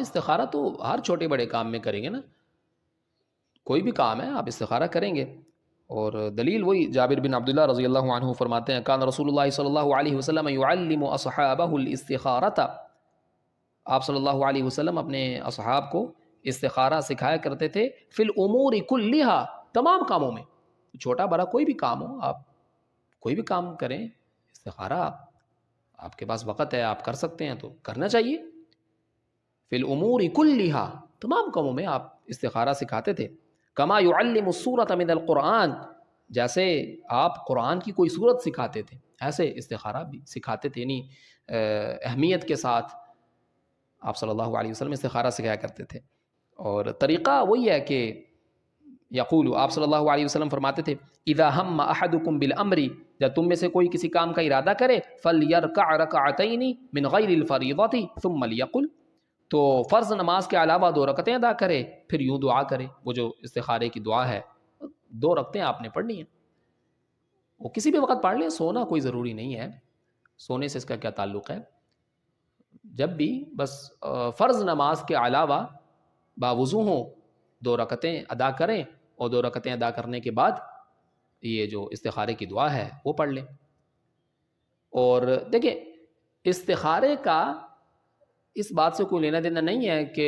استخارہ تو ہر چھوٹے بڑے کام میں کریں گے نا، کوئی بھی کام ہے آپ استخارہ کریں گے. اور دلیل وہی جابر بن عبداللہ رضی اللہ عنہ فرماتے ہیں کان رسول اللہ صلی اللہ علیہ وسلم یعلم اصحابہ الاستخارۃ، آپ صلی اللہ علیہ وسلم اپنے اصحاب کو استخارہ سکھایا کرتے تھے فی الامور کلھا، تمام کاموں میں، چھوٹا بڑا کوئی بھی کام ہو، آپ کوئی بھی کام کریں استخارہ، آپ کے پاس وقت ہے آپ کر سکتے ہیں تو کرنا چاہیے. فی الامور کلھا، تمام کاموں میں آپ استخارہ سکھاتے تھے. کما یعلم السورۃ من القرآن، جیسے آپ قرآن کی کوئی سورت سکھاتے تھے ایسے استخارہ بھی سکھاتے تھے، یعنی اہمیت کے ساتھ آپ صلی اللہ علیہ وسلم استخارہ سکھایا کرتے تھے. اور طریقہ وہی ہے کہ یقول، آپ صلی اللہ علیہ وسلم فرماتے تھے اذا ہم احدکم بالامر، جب تم میں سے کوئی کسی کام کا ارادہ کرے فلیرکع رکعتین من غیر الفریضۃ ثم لیقل، تو فرض نماز کے علاوہ 2 رکعتیں ادا کرے پھر یوں دعا کرے. وہ جو استخارے کی دعا ہے 2 رکعتیں آپ نے پڑھنی ہیں، وہ کسی بھی وقت پڑھ لیں، سونا کوئی ضروری نہیں ہے، سونے سے اس کا کیا تعلق ہے. جب بھی بس فرض نماز کے علاوہ باوضو ہوں 2 رکعتیں ادا کریں، اور 2 رکعتیں ادا کرنے کے بعد یہ جو استخارے کی دعا ہے وہ پڑھ لیں. اور دیکھیں استخارے کا اس بات سے کوئی لینا دینا نہیں ہے کہ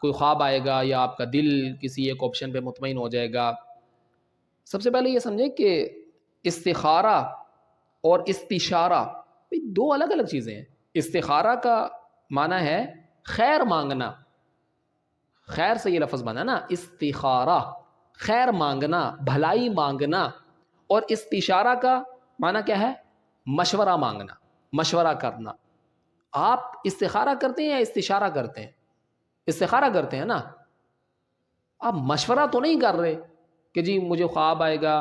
کوئی خواب آئے گا یا آپ کا دل کسی ایک آپشن پہ مطمئن ہو جائے گا. سب سے پہلے یہ سمجھیں کہ استخارہ اور استشارہ 2 الگ الگ چیزیں ہیں. استخارہ کا معنی ہے خیر مانگنا، خیر سے یہ لفظ بنا نا، استخارہ خیر مانگنا، بھلائی مانگنا. اور استشارہ کا معنی کیا ہے؟ مشورہ مانگنا، مشورہ کرنا. آپ استخارہ کرتے ہیں یا استشارہ کرتے ہیں؟ استخارہ کرتے ہیں نا. آپ مشورہ تو نہیں کر رہے کہ جی مجھے خواب آئے گا،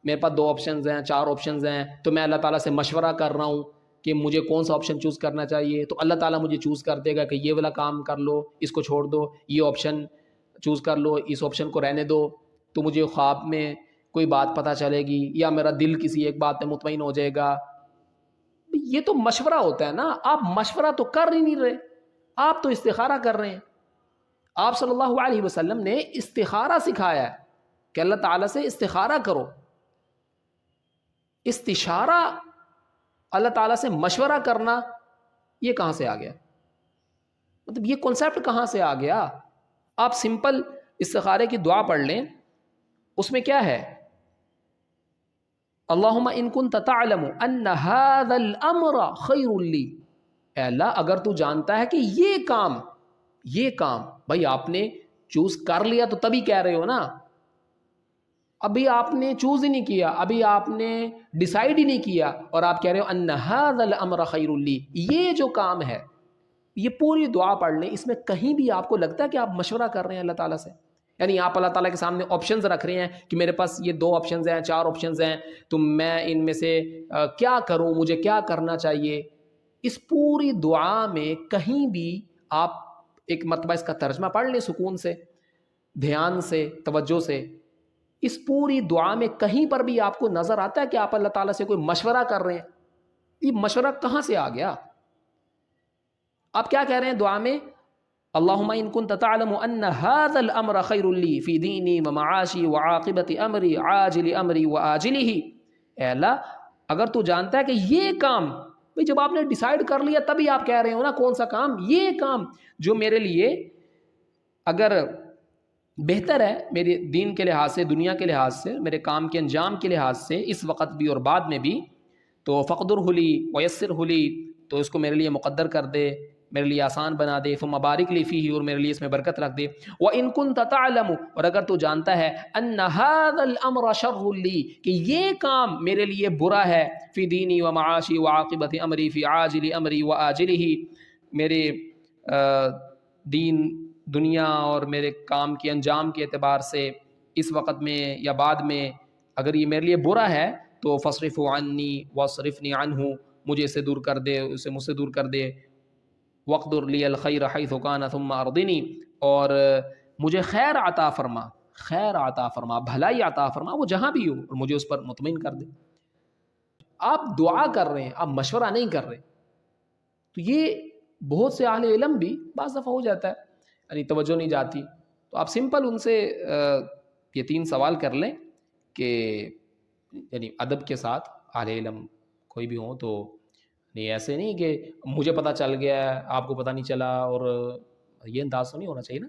میرے پاس 2 آپشنز ہیں 4 آپشنز ہیں، تو میں اللہ تعالیٰ سے مشورہ کر رہا ہوں کہ مجھے کون سا آپشن چوز کرنا چاہیے، تو اللہ تعالیٰ مجھے چوز کر دے گا کہ یہ والا کام کر لو، اس کو چھوڑ دو، یہ آپشن چوز کر لو، اس آپشن کو رہنے دو. تو مجھے خواب میں کوئی بات پتہ چلے گی یا میرا دل کسی ایک بات پہ مطمئن ہو جائے گا. یہ تو مشورہ ہوتا ہے نا. آپ مشورہ تو کر ہی نہیں رہے، آپ تو استخارہ کر رہے ہیں. آپ صلی اللہ علیہ وسلم نے استخارہ سکھایا ہے کہ اللہ تعالیٰ سے استخارہ کرو. استشارہ اللہ تعالیٰ سے مشورہ کرنا، یہ کہاں سے آ گیا؟ مطلب یہ کنسیپٹ کہاں سے آ گیا؟ آپ سمپل استخارے کی دعا پڑھ لیں، اس میں کیا ہے؟ اللہم ان کنت تعلم ان ھذا الامر خیر لی، اے اللہ اگر تو جانتا ہے کہ یہ کام بھائی آپ نے چوز کر لیا تو تبھی کہہ رہے ہو نا. ابھی آپ نے چوز ہی نہیں کیا، ابھی آپ نے ڈیسائیڈ ہی نہیں کیا، اور آپ کہہ رہے ہو ان ھذا الامر خیر لی، یہ جو کام ہے. یہ پوری دعا پڑھ لیں، اس میں کہیں بھی آپ کو لگتا ہے کہ آپ مشورہ کر رہے ہیں اللہ تعالیٰ سے؟ یعنی آپ اللہ تعالیٰ کے سامنے آپشنز رکھ رہے ہیں کہ میرے پاس یہ 2 آپشنز ہیں 4 آپشنز ہیں، تو میں ان میں سے کیا کروں، مجھے کیا کرنا چاہیے. اس پوری دعا میں کہیں بھی آپ ایک مرتبہ اس کا ترجمہ پڑھ لیں سکون سے، دھیان سے، توجہ سے. اس پوری دعا میں کہیں پر بھی آپ کو نظر آتا ہے کہ آپ اللہ تعالیٰ سے کوئی مشورہ کر رہے ہیں؟ یہ مشورہ کہاں سے آ گیا؟ آپ کیا کہہ رہے ہیں دعا میں؟ اللہم ان کنت تعلم ان ھذا الامر خیر لی فی دینی و معاشی و عاقبت امری عاجل امری و آجلہ. اے اللہ اگر تو جانتا ہے کہ یہ کام، جب آپ نے ڈیسائیڈ کر لیا تبھی آپ کہہ رہے ہو نا کون سا کام، یہ کام جو میرے لیے اگر بہتر ہے، میرے دین کے لحاظ سے، دنیا کے لحاظ سے، میرے کام کے انجام کے لحاظ سے، اس وقت بھی اور بعد میں بھی، تو فقدرہ لی ویسرہ لی، تو اس کو میرے لیے مقدر کر دے، میرے لیے آسان بنا دے. ثم بارک لی فیہ، اور میرے لیے اس میں برکت رکھ دے. وَإِن كُنْتَ تَعْلَمُ، اور اگر تو جانتا ہے أَنَّ هَذَا الْأَمْرَ شَرٌّ لِّي، کہ یہ کام میرے لیے برا ہے، فی دینی و معاشی و عاقبت امری فی عاجل امری و آجلہ، میرے دین، دنیا اور میرے کام کے انجام کے اعتبار سے اس وقت میں یا بعد میں اگر یہ میرے لیے برا ہے تو فَاصْرِفْهُ عَنِّي وَاصْرِفْنِي عَنْهُ، مجھے اسے دور کر دے، اسے مجھ سے دور کر دے. وَاقْدُرْ لِيَ الْخَيْرَ حَيْثُ كَانَ ثُمَّ أَرْضِنِي، اور مجھے خیر عطا فرما، خیر عطا فرما، بھلائی عطا فرما، وہ جہاں بھی ہو، اور مجھے اس پر مطمئن کر دے. آپ دعا کر رہے ہیں، آپ مشورہ نہیں کر رہے. تو یہ بہت سے اہل علم بھی بعض دفعہ ہو جاتا ہے یعنی توجہ نہیں جاتی، تو آپ سمپل ان سے یہ 3 سوال کر لیں کہ یعنی ادب کے ساتھ اہل علم کوئی بھی ہوں تو نہیں، ایسے نہیں کہ مجھے پتہ چل گیا آپ کو پتہ نہیں چلا، اور یہ انداز تو نہیں ہونا چاہیے نا.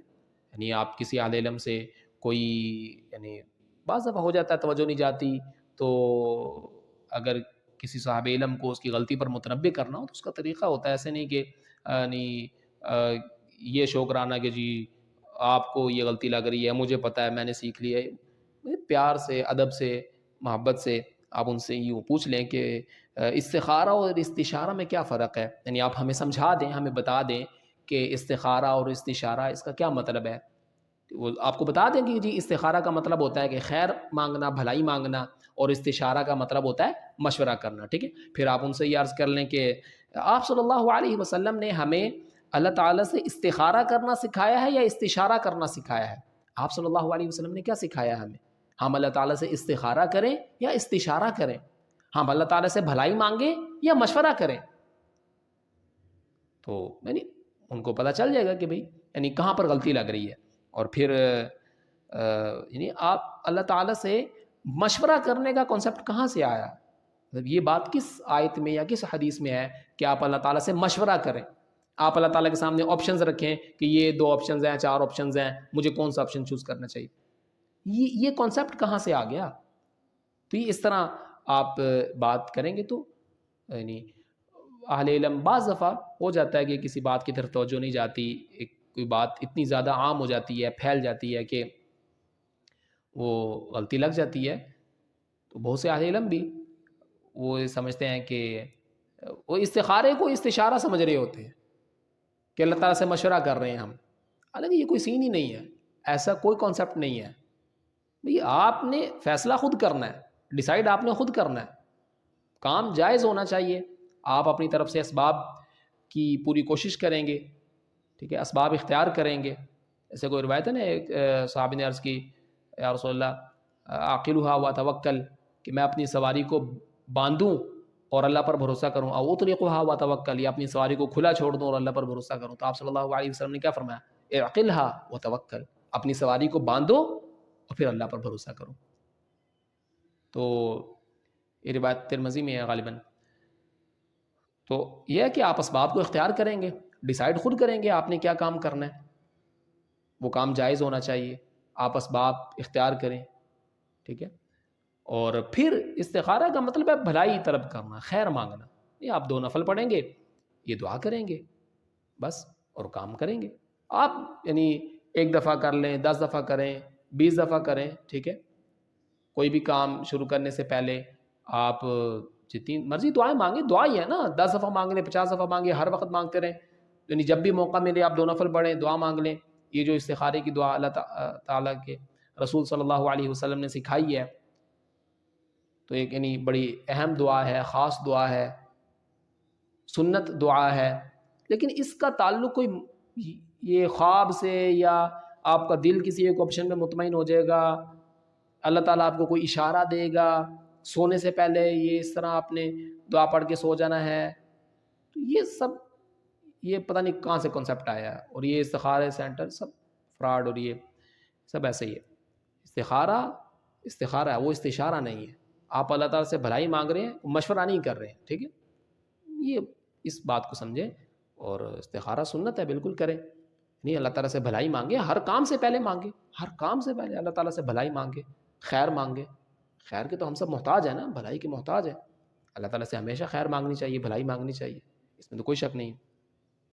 یعنی آپ کسی اہل علم سے کوئی یعنی بعض دفعہ ہو جاتا ہے توجہ نہیں جاتی، تو اگر کسی صاحب علم کو اس کی غلطی پر متنبع کرنا ہو تو اس کا طریقہ ہوتا ہے، ایسے نہیں کہ یعنی یہ شوکرانہ کہ جی آپ کو یہ غلطی لگ رہی ہے، مجھے پتہ ہے، میں نے سیکھ لی ہے. پیار سے، ادب سے، محبت سے آپ ان سے یوں پوچھ لیں کہ استخارہ اور استشارہ میں کیا فرق ہے، یعنی آپ ہمیں سمجھا دیں، ہمیں بتا دیں کہ استخارہ اور استشارہ اس کا کیا مطلب ہے. وہ آپ کو بتا دیں کہ جی استخارہ کا مطلب ہوتا ہے کہ خیر مانگنا، بھلائی مانگنا، اور استشارہ کا مطلب ہوتا ہے مشورہ کرنا. ٹھیک ہے، پھر آپ ان سے یہ عرض کر لیں کہ آپ صلی اللہ علیہ وسلم نے ہمیں اللہ تعالیٰ سے استخارہ کرنا سکھایا ہے یا استشارہ کرنا سکھایا ہے. آپ صلی اللہ علیہ وسلم نے کیا سکھایا ہے ہمیں؟ ہم اللہ تعالیٰ سے استخارہ کریں یا استشارہ کریں؟ ہم اللہ تعالیٰ سے بھلائی مانگیں یا مشورہ کریں؟ تو یعنی ان کو پتہ چل جائے گا کہ بھئی یعنی کہاں پر غلطی لگ رہی ہے. اور پھر یعنی آپ اللہ تعالیٰ سے مشورہ کرنے کا کنسیپٹ کہاں سے آیا؟ مطلب یہ بات کس آیت میں یا کس حدیث میں ہے کہ آپ اللہ تعالیٰ سے مشورہ کریں؟ آپ اللہ تعالیٰ کے سامنے آپشنز رکھیں کہ یہ 2 آپشنز ہیں، 4 آپشنز ہیں، مجھے کون سا آپشن چوز کرنا چاہیے. یہ کانسیپٹ کہاں سے آ گیا؟ تو یہ اس طرح آپ بات کریں گے تو یعنی اہل علم بعض دفعہ ہو جاتا ہے کہ کسی بات کی طرف توجہ نہیں جاتی، کوئی بات اتنی زیادہ عام ہو جاتی ہے، پھیل جاتی ہے کہ وہ غلطی لگ جاتی ہے. تو بہت سے اہل علم بھی وہ سمجھتے ہیں کہ وہ استخارے کو استشارہ سمجھ رہے ہوتے ہیں کہ اللہ تعالیٰ سے مشورہ کر رہے ہیں ہم، حالانکہ یہ کوئی سین ہی نہیں ہے، ایسا کوئی کانسیپٹ نہیں ہے. بھئی آپ نے فیصلہ خود کرنا ہے، ڈیسائیڈ آپ نے خود کرنا ہے، کام جائز ہونا چاہیے. آپ اپنی طرف سے اسباب کی پوری کوشش کریں گے، ٹھیک ہے، اسباب اختیار کریں گے. ایسے کوئی روایت ہے نا، ایک صحابی نے عرض کی یا رسول اللہ عاقلھا وتوکل، کہ میں اپنی سواری کو باندھوں اور اللہ پر بھروسہ کروں، او اطلقھا وتوکل، یا اپنی سواری کو کھلا چھوڑ دوں اور اللہ پر بھروسہ کروں. تو آپ صلی اللہ علیہ وسلم نے کیا فرمایا؟ اعقلھا وتوکل، اپنی سواری کو باندھو اور پھر اللہ پر بھروسہ کرو. تو یہ روایت ترمذی میں ہے غالباً. تو یہ ہے کہ آپ اسباب کو اختیار کریں گے، ڈیسائیڈ خود کریں گے آپ نے کیا کام کرنا ہے، وہ کام جائز ہونا چاہیے، آپ اسباب اختیار کریں. ٹھیک ہے، اور پھر استخارہ کا مطلب ہے بھلائی طلب کرنا، خیر مانگنا. یہ آپ 2 نفل پڑھیں گے، یہ دعا کریں گے بس، اور کام کریں گے. آپ یعنی 1 دفعہ کر لیں، 10 دفعہ کریں، 20 دفعہ کریں. ٹھیک ہے، کوئی بھی کام شروع کرنے سے پہلے آپ جتنی مرضی دعائیں مانگیں، دعا ہی ہے نا، 10 دفعہ مانگ لیں، 50 دفعہ مانگیں، ہر وقت مانگتے رہیں. یعنی جب بھی موقع ملے آپ 2 نفل پڑھیں، دعا مانگ لیں. یہ جو استخارے کی دعا اللہ تعالیٰ کے رسول صلی اللہ علیہ وسلم نے سکھائی ہے، تو ایک یعنی بڑی اہم دعا ہے، خاص دعا ہے، سنت دعا ہے. لیکن اس کا تعلق کوئی یہ خواب سے یا آپ کا دل کسی ایک آپشن میں مطمئن ہو جائے گا، اللہ تعالیٰ آپ کو کوئی اشارہ دے گا سونے سے پہلے یہ اس طرح آپ نے دعا پڑھ کے سو جانا ہے، تو یہ سب یہ پتہ نہیں کہاں سے کنسیپٹ آیا ہے. اور یہ استخارے سینٹر سب فراڈ، اور یہ سب ایسے ہی ہے. استخارہ ہے، وہ استشارہ نہیں ہے. آپ اللہ تعالیٰ سے بھلائی مانگ رہے ہیں، مشورہ نہیں کر رہے ہیں. ٹھیک ہے، یہ اس بات کو سمجھیں. اور استخارہ سنت ہے، بالکل کریں. نہیں، اللہ تعالیٰ سے بھلائی مانگے، ہر کام سے پہلے مانگے، ہر کام سے پہلے اللہ تعالیٰ سے بھلائی مانگے، خیر مانگے. خیر کے تو ہم سب محتاج ہیں نا، بھلائی کے محتاج ہیں. اللہ تعالیٰ سے ہمیشہ خیر مانگنی چاہیے، بھلائی مانگنی چاہیے، اس میں تو کوئی شک نہیں.